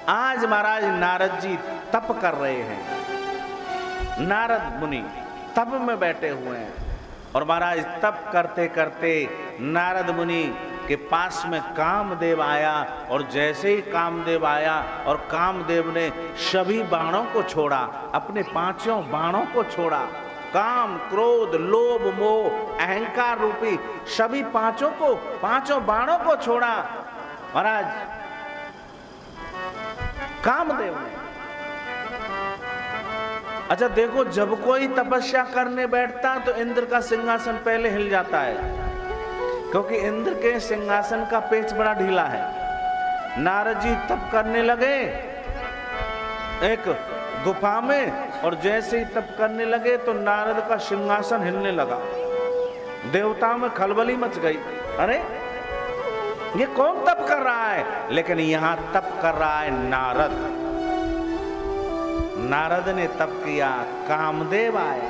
आज महाराज नारद जी तप कर रहे हैं। नारद मुनि तप में बैठे हुए हैं और महाराज तप करते करते नारद मुनि के पास में कामदेव आया और जैसे ही कामदेव आया और कामदेव ने सभी बाणों को छोड़ा, अपने पांचों बाणों को छोड़ा, काम क्रोध लोभ मोह अहंकार रूपी सभी पांचों बाणों को छोड़ा महाराज कामदेव ने। अच्छा देखो, जब कोई तपस्या करने बैठता तो इंद्र का सिंहासन पहले हिल जाता है, क्योंकि इंद्र के सिंहासन का पेच बड़ा ढीला है। नारद जी तप करने लगे एक गुफा में और जैसे ही तप करने लगे तो नारद का सिंहासन हिलने लगा। देवताओं में खलबली मच गई, अरे ये कौन तप कर रहा है? लेकिन यहां तप कर रहा है नारद। नारद ने तप किया, कामदेव आया,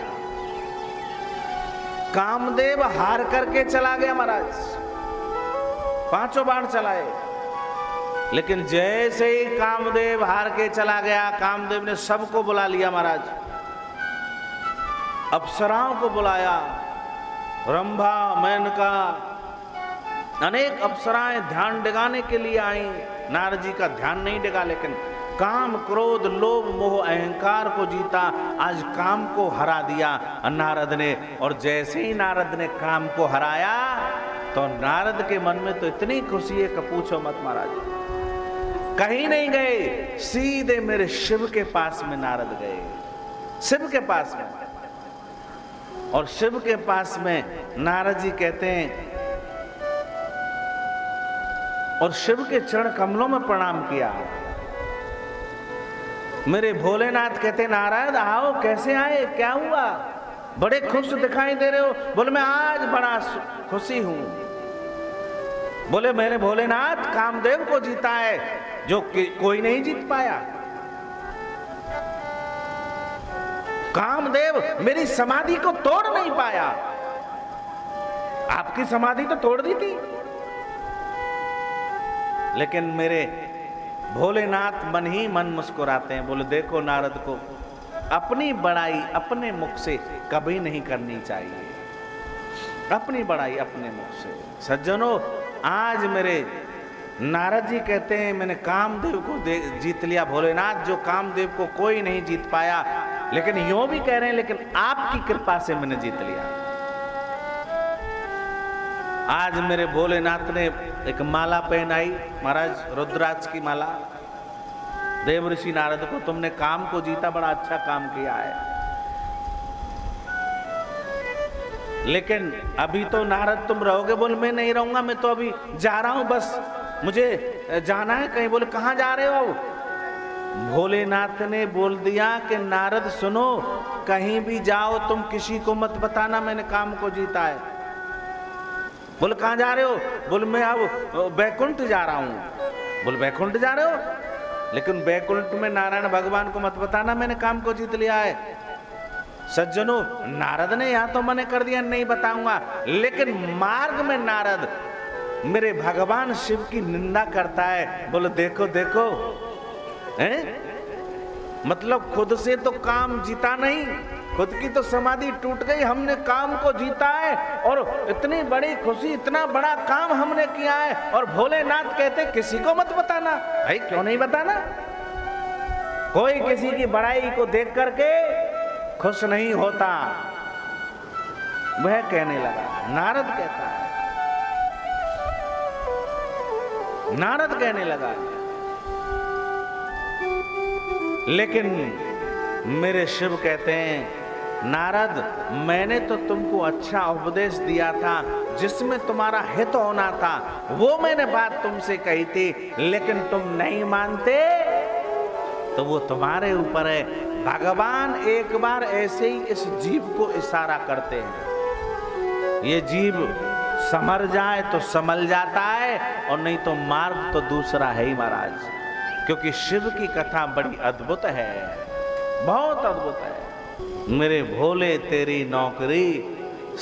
कामदेव हार करके चला गया महाराज, पांचों बाण चलाए, लेकिन जैसे ही कामदेव हार के चला गया, कामदेव ने सबको बुला लिया महाराज, अप्सराओं को बुलाया, रंभा मेनका अनेक अप्सराएं ध्यान डिगाने के लिए आई। नारद जी का ध्यान नहीं डिगा, लेकिन काम क्रोध लोभ मोह अहंकार को जीता, आज काम को हरा दिया नारद ने। और जैसे ही नारद ने काम को हराया तो नारद के मन में तो इतनी खुशी है कि पूछो मत महाराज। कहीं नहीं गए, सीधे मेरे शिव के पास में नारद गए, शिव के पास में। और शिव के पास में नारद जी कहते हैं और शिव के चरण कमलों में प्रणाम किया। मेरे भोलेनाथ कहते नारद आओ, कैसे आए, क्या हुआ, बड़े खुश दिखाई दे रहे हो? बोले मैं आज बड़ा खुशी हूं। बोले मेरे भोलेनाथ कामदेव को जीता है जो कोई नहीं जीत पाया। कामदेव मेरी समाधि को तोड़ नहीं पाया, आपकी समाधि तो तोड़ दी थी। लेकिन मेरे भोलेनाथ मन ही मन मुस्कुराते हैं। बोले देखो नारद को अपनी बड़ाई अपने मुख से कभी नहीं करनी चाहिए, अपनी बड़ाई अपने मुख से। सज्जनों, आज मेरे नारद जी कहते हैं मैंने कामदेव को जीत लिया। भोलेनाथ जो कामदेव को कोई नहीं जीत पाया, लेकिन यूं भी कह रहे हैं लेकिन आपकी कृपा से मैंने जीत लिया। आज मेरे भोलेनाथ ने एक माला पहनाई महाराज, रुद्राक्ष की माला। देव ऋषि नारद को तुमने काम को जीता, बड़ा अच्छा काम किया है। लेकिन अभी तो नारद तुम रहोगे? बोल मैं नहीं रहूंगा, मैं तो अभी जा रहा हूं, बस मुझे जाना है कहीं। बोले कहां जा रहे हो? भोलेनाथ ने बोल दिया कि नारद सुनो, कहीं भी जाओ तुम किसी को मत बताना मैंने काम को जीता है। बोले कहां जा रहे हो? बोले मैं अब बैकुंठ जा रहा हूं। बोले बैकुंठ जा रहे हो? लेकिन बैकुंठ में नारायण भगवान को मत बताना मैंने काम को जीत लिया है। सज्जनों, नारद ने यहां तो मने कर दिया नहीं बताऊंगा, लेकिन मार्ग में नारद मेरे भगवान शिव की निंदा करता है। बोले देखो देखो, मतलब खुद से तो काम जीता नहीं, खुद की तो समाधि टूट गई, हमने काम को जीता है और इतनी बड़ी खुशी, इतना बड़ा काम हमने किया है। और भोलेनाथ कहते किसी को मत बताना। भाई क्यों नहीं बताना? कोई किसी की बड़ाई को देख करके खुश नहीं होता, वह कहने लगा। नारद कहता है, नारद कहने लगा। लेकिन मेरे शिव कहते हैं नारद मैंने तो तुमको अच्छा उपदेश दिया था जिसमें तुम्हारा हित होना था, वो मैंने बात तुमसे कही थी, लेकिन तुम नहीं मानते तो वो तुम्हारे ऊपर है। भगवान एक बार ऐसे ही इस जीव को इशारा करते हैं, ये जीव समर जाए तो संभल जाता है और नहीं तो मार्ग तो दूसरा है ही महाराज। क्योंकि शिव की कथा बड़ी अद्भुत है, बहुत अद्भुत है। मेरे भोले तेरी नौकरी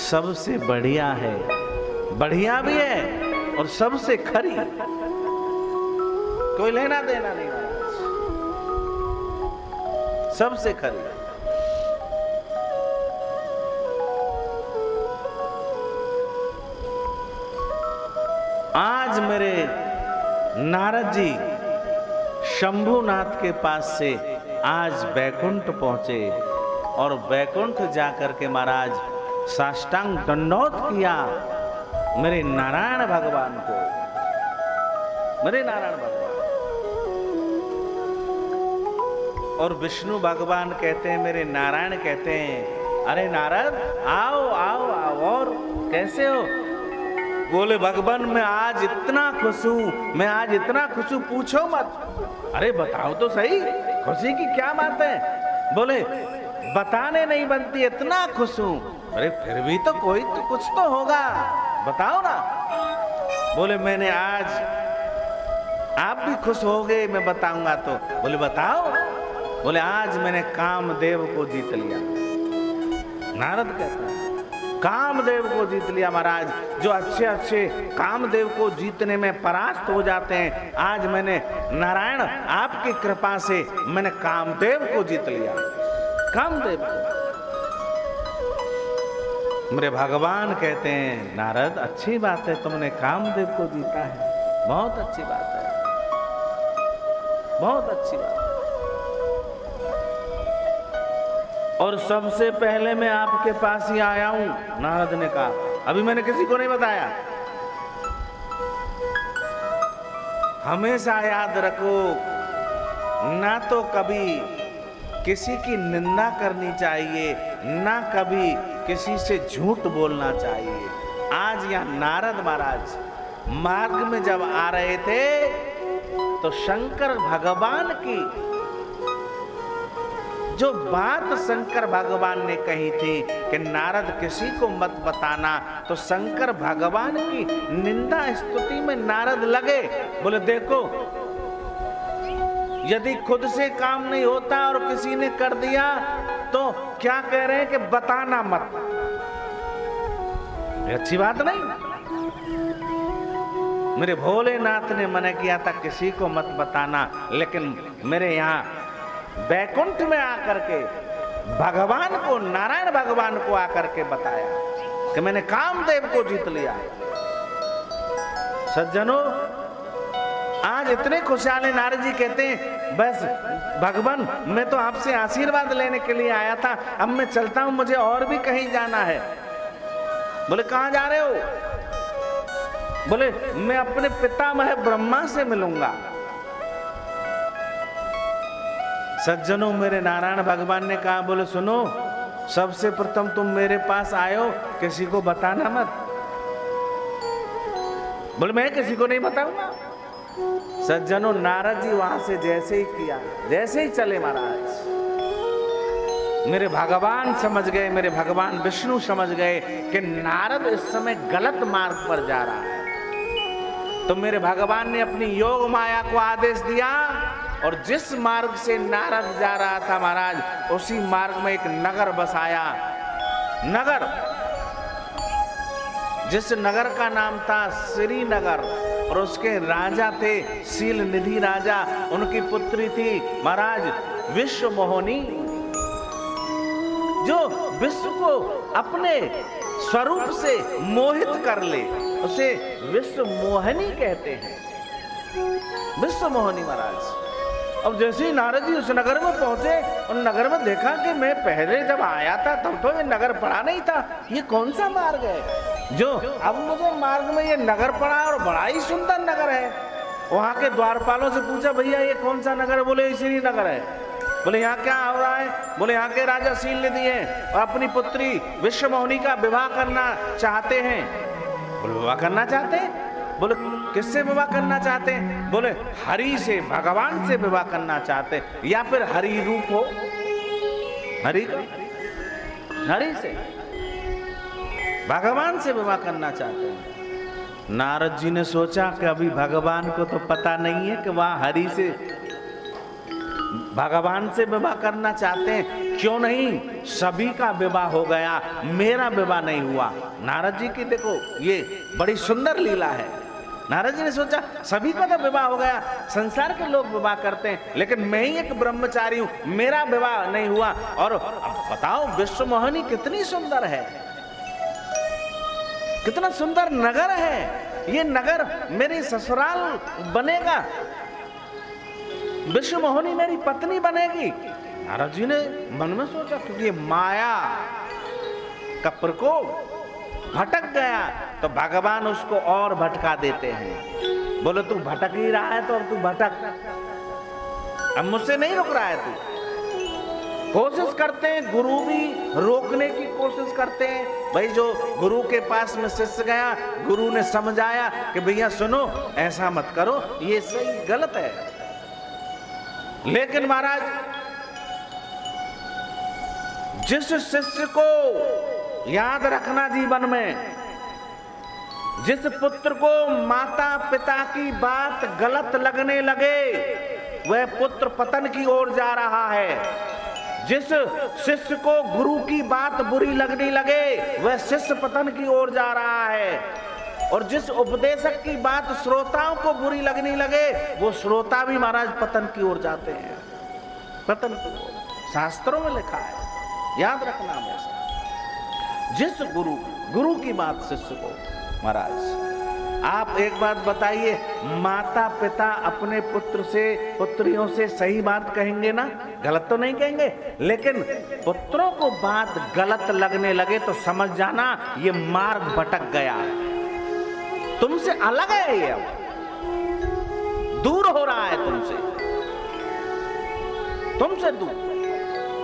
सबसे बढ़िया है, बढ़िया भी है और सबसे खरी, कोई लेना देना नहीं महाराज। सबसे खरी। आज मेरे नारद जी शंभुनाथ के पास से आज बैकुंठ पहुंचे और बैकुंठ जाकर के महाराज साष्टांग दंडौत किया मेरे नारायण भगवान को, मेरे नारायण भगवान। और विष्णु भगवान कहते हैं, मेरे नारायण कहते हैं, अरे नारद आओ आओ आओ, और कैसे हो? बोले भगवान मैं आज इतना खुश हूं, मैं आज इतना खुश हूं पूछो मत। अरे बताओ तो सही, खुशी की क्या बात है? बोले बताने नहीं बनती, इतना खुश हूं। अरे फिर भी तो कोई तो कुछ तो होगा, बताओ ना। बोले मैंने आज, आप भी खुश हो गए मैं बताऊंगा तो। बोले बताओ। बोले आज मैंने कामदेव को जीत लिया। नारद कहता है कामदेव को जीत लिया महाराज। जो अच्छे अच्छे कामदेव को जीतने में परास्त हो जाते हैं, आज मैंने नारायण आपकी कृपा से मैंने कामदेव को जीत लिया। कामदेव को। मेरे भगवान कहते हैं नारद अच्छी बात है, तुमने कामदेव को जीता है, बहुत अच्छी बात है, बहुत अच्छी बात है। और सबसे पहले मैं आपके पास ही आया हूं, नारद ने कहा, अभी मैंने किसी को नहीं बताया। हमेशा याद रखो, ना तो कभी किसी की निंदा करनी चाहिए, ना कभी किसी से झूठ बोलना चाहिए। आज यहाँ नारद महाराज मार्ग में जब आ रहे थे तो शंकर भगवान की जो बात शंकर भगवान ने कही थी कि नारद किसी को मत बताना, तो शंकर भगवान की निंदा स्तुति में नारद लगे। बोले देखो, यदि खुद से काम नहीं होता और किसी ने कर दिया तो क्या कह रहे हैं कि बताना मत। ये अच्छी बात नहीं। मेरे भोलेनाथ ने मना किया था किसी को मत बताना, लेकिन मेरे यहाँ बैकुंठ में आकर के भगवान को, नारायण भगवान को आकर के बताया कि मैंने कामदेव को जीत लिया। सज्जनों, आज इतने खुशहाल नारद जी कहते हैं बस भगवान मैं तो आपसे आशीर्वाद लेने के लिए आया था, अब मैं चलता हूं, मुझे और भी कहीं जाना है। बोले कहां जा रहे हो? बोले मैं अपने पितामह ब्रह्मा से मिलूंगा। सज्जनों, मेरे नारायण भगवान ने कहा, बोले सुनो, सबसे प्रथम तुम मेरे पास आए हो, किसी को बताना मत। बोले मैं किसी को नहीं बताऊंगा। सज्जनों, नारद जी वहां से जैसे ही किया, जैसे ही चले महाराज, मेरे भगवान समझ गए, मेरे भगवान विष्णु समझ गए कि नारद इस समय गलत मार्ग पर जा रहा है। तो मेरे भगवान ने अपनी योग माया को आदेश दिया और जिस मार्ग से नारद जा रहा था महाराज, उसी मार्ग में एक नगर बसाया। नगर, जिस नगर का नाम था श्रीनगर, और उसके राजा थे शील निधि राजा, उनकी पुत्री थी महाराज विश्व मोहिनी, जो विश्व को अपने स्वरूप से मोहित कर ले, उसे विश्व मोहिनी कहते हैं। विश्व मोहिनी महाराज। अब जैसे ही नारद जी उस नगर में पहुंचे, उन नगर में देखा कि मैं पहले जब आया था तब तो ये नगर पड़ा नहीं था, ये कौन सा मार्ग है जो अब मुझे मार्ग में ये नगर पड़ा, और बड़ा ही सुंदर नगर है। वहां के द्वारपालों से पूछा, भैया ये कौन सा नगर है? बोले इसी नगर है। बोले यहाँ क्या हो रहा है? बोले यहाँ के राजा शील निधि हैं और अपनी पुत्री विश्व मोहिनी का विवाह करना चाहते हैं। बोले विवाह करना चाहते हैं? बोले किससे विवाह करना चाहते हैं? बोले हरि से, भगवान से विवाह करना चाहते हैं, या फिर हरि रूप हो, हरि का, हरि से, भगवान से विवाह करना चाहते हैं। नारद जी ने सोचा कि अभी भगवान को तो पता नहीं है कि वह हरि से, भगवान से विवाह करना चाहते हैं, क्यों नहीं सभी का विवाह हो गया, मेरा विवाह नहीं हुआ। नारद जी की देखो ये बड़ी सुंदर लीला है। नारद जी ने सोचा सभी का तो विवाह हो गया, संसार के लोग विवाह करते हैं, लेकिन मैं ही एक ब्रह्मचारी हूं, मेरा विवाह नहीं हुआ। और अब बताओ विश्व मोहिनी कितनी सुंदर है, कितना सुंदर नगर है, ये नगर मेरी ससुराल बनेगा, विश्व मोहिनी मेरी पत्नी बनेगी। नारद जी ने मन में सोचा, क्योंकि माया का प्रकोप, भटक गया तो भगवान उसको और भटका देते हैं। बोलो तू भटक ही रहा है तो अब तू भटक, अब मुझसे नहीं रुक रहा है तू। कोशिश करते हैं, गुरु भी रोकने की कोशिश करते हैं। भाई जो गुरु के पास में शिष्य गया, गुरु ने समझाया कि भैया सुनो ऐसा मत करो, ये सही गलत है। लेकिन महाराज जिस शिष्य को याद रखना जीवन में, जिस पुत्र को माता पिता की बात गलत लगने लगे वह पुत्र पतन की ओर जा रहा है। जिस शिष्य को गुरु की बात बुरी लगने लगे वह शिष्य पतन की ओर जा रहा है। और जिस उपदेशक की बात श्रोताओं को बुरी लगने लगे वो श्रोता भी महाराज पतन की ओर जाते हैं, पतन की ओर। शास्त्रों में लिखा है, याद रखना हमेशा। जिस गुरु की बात शिष्य को, महाराज आप एक बात बताइए, माता पिता अपने पुत्र से पुत्रियों से सही बात कहेंगे ना, गलत तो नहीं कहेंगे, लेकिन पुत्रों को बात गलत लगने लगे तो समझ जाना ये मार्ग भटक गया है, तुमसे अलग है, ये अब दूर हो रहा है तुमसे दूर।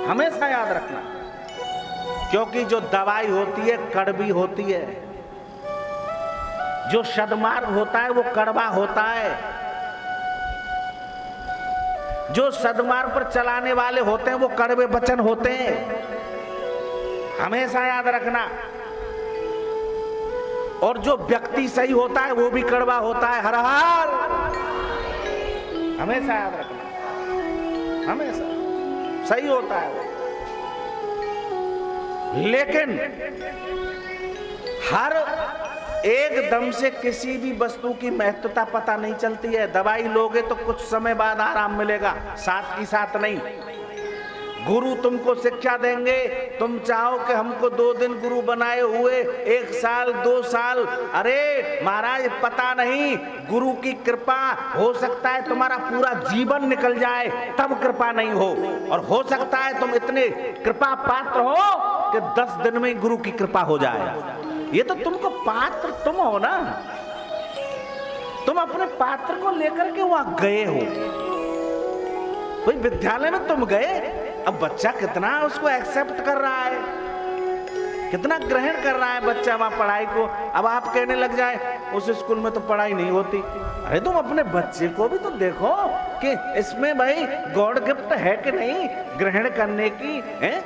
हमेशा याद रखना, क्योंकि जो दवाई होती है कड़वी होती है, जो सद्मार्ग होता है वो कड़वा होता है, जो सद्मार्ग पर चलाने वाले होते हैं वो कड़वे वचन होते हैं। हमेशा याद रखना। और जो व्यक्ति सही होता है वो भी कड़वा होता है। हर हाल हमेशा याद रखना, हमेशा सही होता है वो। लेकिन हर एकदम से किसी भी वस्तु की महत्वता पता नहीं चलती है। दवाई लोगे तो कुछ समय बाद आराम मिलेगा, साथ की साथ नहीं। गुरु तुमको शिक्षा देंगे, तुम चाहो कि हमको 2 दिन गुरु बनाए हुए 1 साल 2 साल, अरे महाराज पता नहीं, गुरु की कृपा हो सकता है तुम्हारा पूरा जीवन निकल जाए तब कृपा नहीं हो, और हो सकता है तुम इतने कृपा पात्र हो कि 10 दिन में गुरु की कृपा हो जाए। ये तो तुमको पात्र तुम हो ना, तुम अपने पात्र को लेकर के वहां गए हो। भाई विद्यालय में तुम गए, अब बच्चा कितना उसको एक्सेप्ट कर रहा है, कितना ग्रहण कर रहा है बच्चा वहां पढ़ाई को। अब आप कहने लग जाए उस स्कूल में तो पढ़ाई नहीं होती, अरे तुम अपने बच्चे को भी तो देखो कि इसमें भाई गॉड गिफ्ट है कि नहीं, ग्रहण करने की है,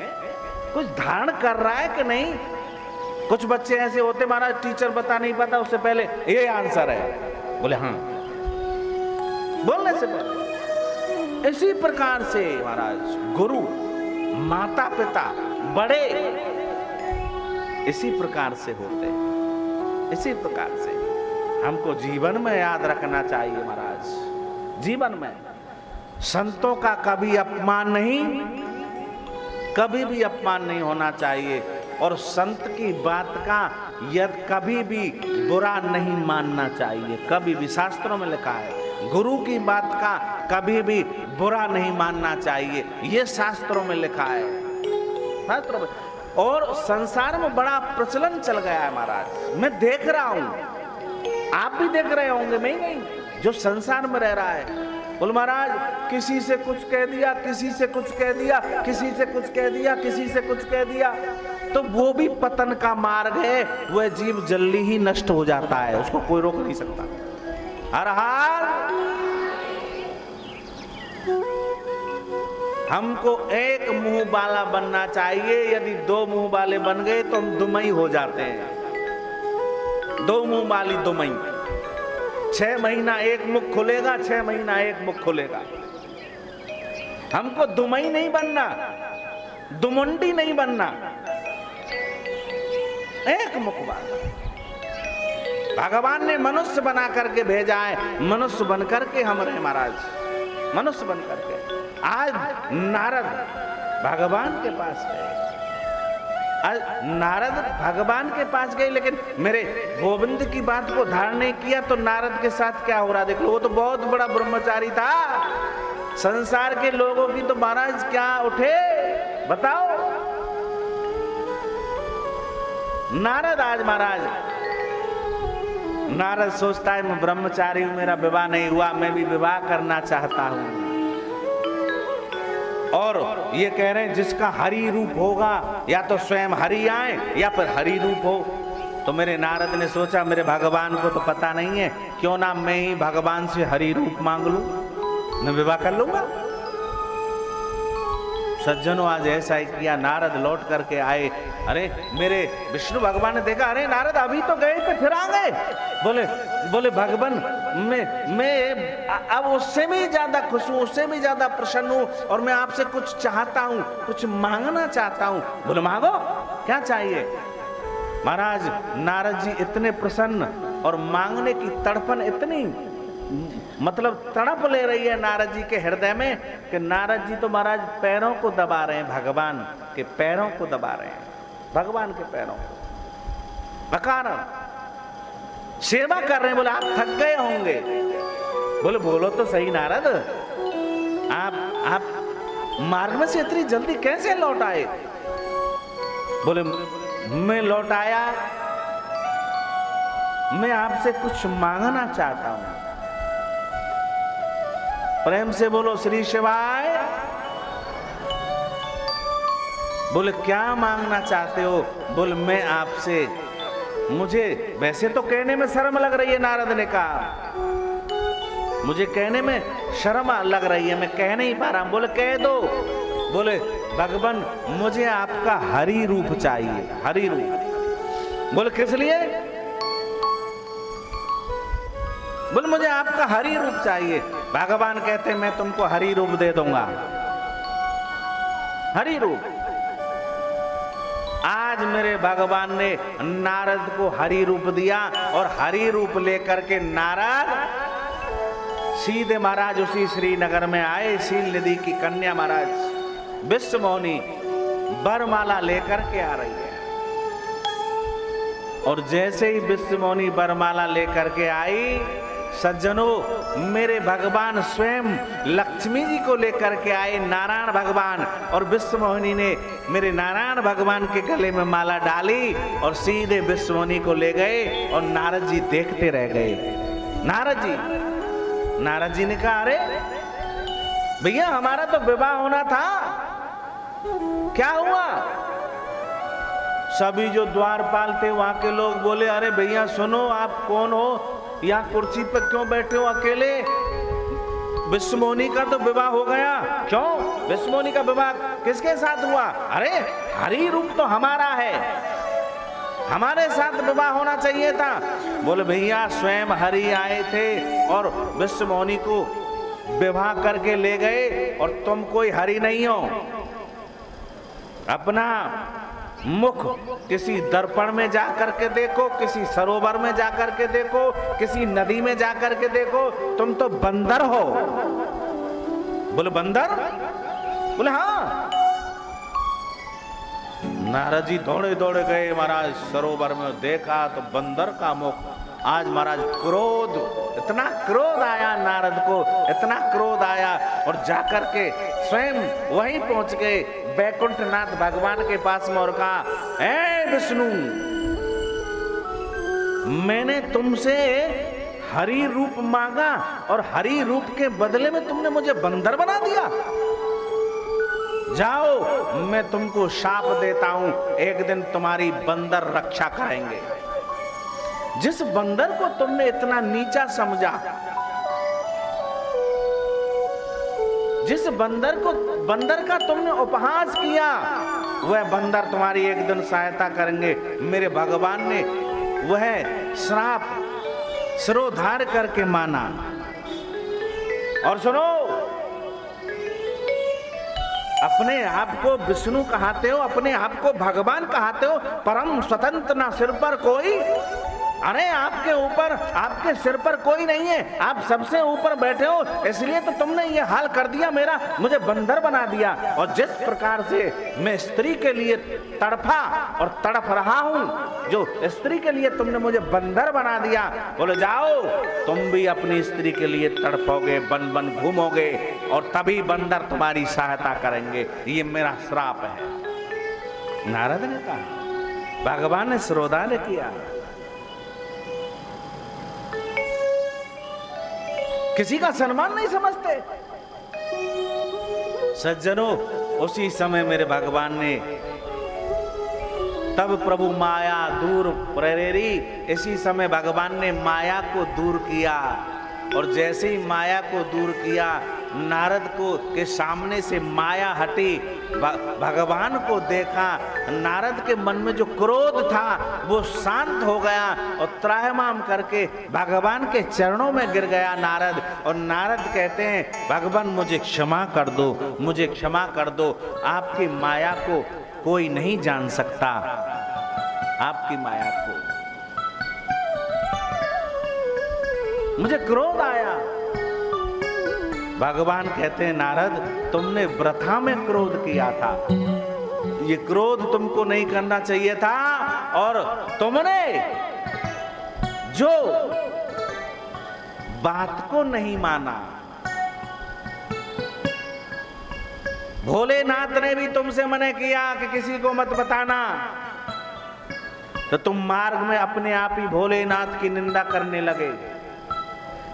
कुछ धारण कर रहा है कि नहीं। कुछ बच्चे ऐसे होते महाराज टीचर बता नहीं पाता उससे पहले ये आंसर है, बोले हाँ बोलने से पहले। इसी प्रकार से महाराज गुरु, माता पिता, बड़े इसी प्रकार से होते हैं। इसी प्रकार से हमको जीवन में याद रखना चाहिए महाराज। जीवन में संतों का कभी अपमान नहीं, कभी भी अपमान नहीं होना चाहिए, और संत की बात का यदि कभी भी बुरा नहीं मानना चाहिए। कभी भी शास्त्रों में लिखा है गुरु की बात का कभी भी बुरा नहीं मानना चाहिए, ये शास्त्रों में लिखा है, शास्त्रों में। और संसार में बड़ा प्रचलन चल गया है महाराज, मैं देख रहा हूं, आप भी देख रहे होंगे, मैं ही नहीं, जो संसार में रह रहा है। बोल महाराज किसी से कुछ कह दिया, किसी से कुछ कह दिया, किसी से कुछ कह दिया, किसी से कुछ कह दिया, तो वो भी पतन का मार्ग है। वह जीव जल्दी ही नष्ट हो जाता है, उसको कोई रोक नहीं सकता। हर हाल हमको एक मुंह वाला बनना चाहिए। यदि 2 मुंह वाले बन गए तो हम दुमई हो जाते हैं। 2 मुंह वाली दुमई, 6 महीना एक मुख खुलेगा, 6 महीना एक मुख खुलेगा। हमको दुमई नहीं बनना, दुमुंडी नहीं बनना, एक मुख वाला। भगवान ने मनुष्य बना करके भेजा है, मनुष्य बन करके हम रहे महाराज, मनुष्य बन करके। आज नारद भगवान के पास गए, आज नारद भगवान के पास गए, लेकिन मेरे गोविंद की बात को धारण नहीं किया तो नारद के साथ क्या हो रहा देख लो। वो तो बहुत बड़ा ब्रह्मचारी था, संसार के लोगों की तो महाराज क्या उठे बताओ। नारद आज महाराज, नारद सोचता है मैं ब्रह्मचारी हूं, मेरा विवाह नहीं हुआ, मैं भी विवाह करना चाहता हूं। और ये कह रहे हैं जिसका हरि रूप होगा या तो स्वयं हरि आए या फिर हरि रूप हो। तो मेरे नारद ने सोचा मेरे भगवान को तो पता नहीं है, क्यों ना मैं ही भगवान से हरि रूप मांग लूं, मैं विवाह कर लूंगा। सज्जनों आज ऐसा ही किया, नारद लौट करके आए। अरे मेरे विष्णु भगवान ने देखा, अरे नारद अभी तो गए थे फिर आ गए। बोले भगवान मैं अब उससे भी ज्यादा खुश हूं, उससे भी ज्यादा प्रसन्न हूं, और मैं आपसे कुछ चाहता हूं, कुछ मांगना चाहता हूं। बोले मांगो, क्या चाहिए। महाराज नारद जी इतने प्रसन्न और मांगने की तड़पन इतनी मतलब तड़प ले रही है नारद जी के हृदय में कि नारद जी तो महाराज पैरों को दबा रहे हैं, भगवान के पैरों को दबा रहे हैं, भगवान के पैरों को अकारण सेवा कर रहे हैं। बोले आप थक गए होंगे। बोले बोलो तो सही नारद, आप मार्ग में से इतनी जल्दी कैसे लौट आए। बोले मैं लौट आया, मैं आपसे कुछ मांगना चाहता हूं। प्रेम से बोलो श्री शिवाय। बोले क्या मांगना चाहते हो। बोले मैं आपसे, मुझे वैसे तो कहने में शर्म लग रही है, नारद ने कहा मुझे कहने में शर्म लग रही है, मैं कह नहीं पा रहा हूं। बोले कह दो। बोले भगवान मुझे आपका हरि रूप चाहिए, हरि रूप। बोले किस लिए। बोले मुझे आपका हरि रूप चाहिए। भगवान कहते हैं मैं तुमको हरि रूप दे दूंगा, हरि रूप। आज मेरे भगवान ने नारद को हरि रूप दिया और हरि रूप लेकर के नारद सीधे महाराज उसी श्रीनगर में आए। शील नदी की कन्या महाराज विश्वमोहिनी वरमाला लेकर के आ रही है, और जैसे ही विश्वमोहिनी वरमाला लेकर के आई, सज्जनों मेरे भगवान स्वयं लक्ष्मी जी को लेकर के आए, नारायण भगवान, और विश्वमोहिनी ने मेरे नारायण भगवान के गले में माला डाली और सीधे विश्वमोहिनी को ले गए। और नारद जी देखते रह गए। नारद जी ने कहा अरे भैया हमारा तो विवाह होना था, क्या हुआ। सभी जो द्वारपाल थे वहां के लोग बोले अरे भैया सुनो, आप कौन हो, यहाँ कुर्सी पर क्यों बैठे हो अकेले। विश्वमोहिनी का तो विवाह हो गया। क्यों विश्वमोहिनी का विवाह किसके साथ हुआ। अरे हरि रूप तो हमारा है, हमारे साथ विवाह होना चाहिए था। बोले भैया स्वयं हरि आए थे और विश्वमोहिनी को विवाह करके ले गए, और तुम कोई हरि नहीं हो। अपना मुख किसी दर्पण में जा करके देखो, किसी सरोवर में जा करके देखो, किसी नदी में जा करके देखो, तुम तो बंदर हो। बोले बंदर। बोले हाँ। नारद जी दौड़े दौड़े गए महाराज सरोवर में, देखा तो बंदर का मुख। आज महाराज क्रोध, इतना क्रोध आया नारद को, इतना क्रोध आया, और जाकर के स्वयं वहीं पहुंच गए बैकुंठनाथ भगवान के पास में और कहा ऐ विष्णु, मैंने तुमसे हरि रूप मांगा और हरि रूप के बदले में तुमने मुझे बंदर बना दिया। जाओ मैं तुमको शाप देता हूं, एक दिन तुम्हारी बंदर रक्षा करेंगे। जिस बंदर को तुमने इतना नीचा समझा, जिस बंदर का तुमने उपहास किया, वह बंदर तुम्हारी एक दिन सहायता करेंगे। मेरे भगवान ने वह श्राप सिरोधार करके माना। और सुनो, अपने आप को विष्णु कहते हो, अपने आप को भगवान कहते हो, परम स्वतंत्र ना सिर पर कोई अरे आपके ऊपर, आपके सिर पर कोई नहीं है, आप सबसे ऊपर बैठे हो, इसलिए तो तुमने ये हाल कर दिया मेरा, मुझे बंदर बना दिया। और जिस प्रकार से मैं स्त्री के लिए तड़फा और तड़फ रहा हूं, जो स्त्री के लिए तुमने मुझे बंदर बना दिया, बोले जाओ तुम भी अपनी स्त्री के लिए तड़पोगे, बन बन घूमोगे और तभी बंदर तुम्हारी सहायता करेंगे, ये मेरा श्राप है। नारद ने कहा, भगवान ने श्रोता ने किया। किसी का सम्मान नहीं समझते। सज्जनों, उसी समय मेरे भगवान ने, तब प्रभु माया दूर प्रेरेरी, इसी समय भगवान ने माया को दूर किया। और जैसे ही माया को दूर किया, नारद को के सामने से माया हटी, भगवान को देखा, नारद के मन में जो क्रोध था वो शांत हो गया और त्राहिमाम करके भगवान के चरणों में गिर गया नारद। और नारद कहते हैं, भगवान मुझे क्षमा कर दो, मुझे क्षमा कर दो, आपकी माया को कोई नहीं जान सकता, आपकी माया को। मुझे क्रोध आया। भगवान कहते हैं, नारद तुमने वृथा में क्रोध किया था, ये क्रोध तुमको नहीं करना चाहिए था। और तुमने जो बात को नहीं माना, भोलेनाथ ने भी तुमसे मना किया कि किसी को मत बताना, तो तुम मार्ग में अपने आप ही भोलेनाथ की निंदा करने लगे।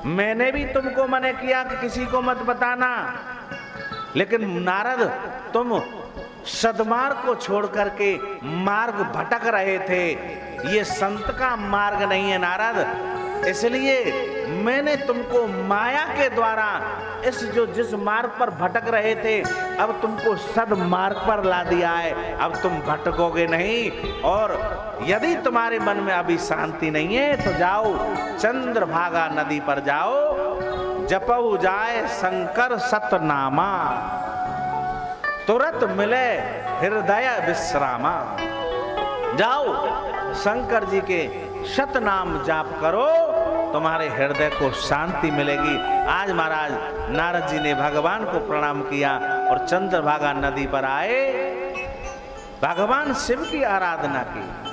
मैंने भी तुमको मना किया कि किसी को मत बताना, लेकिन नारद तुम सद्मार्ग को छोड़ करके मार्ग भटक रहे थे। ये संत का मार्ग नहीं है नारद, इसलिए मैंने तुमको माया के द्वारा जिस मार्ग पर भटक रहे थे, अब तुमको सद्मार्ग पर ला दिया है। अब तुम भटकोगे नहीं। और यदि तुम्हारे मन में अभी शांति नहीं है तो जाओ चंद्रभागा नदी पर जाओ, जपऊ जाए शंकर सतनामा, तुरंत मिले हृदय विश्रामा। जाओ शंकर जी के शतनाम जाप करो, तुम्हारे हृदय को शांति मिलेगी। आज महाराज नारद जी ने भगवान को प्रणाम किया और चंद्रभागा नदी पर आए, भगवान शिव की आराधना की।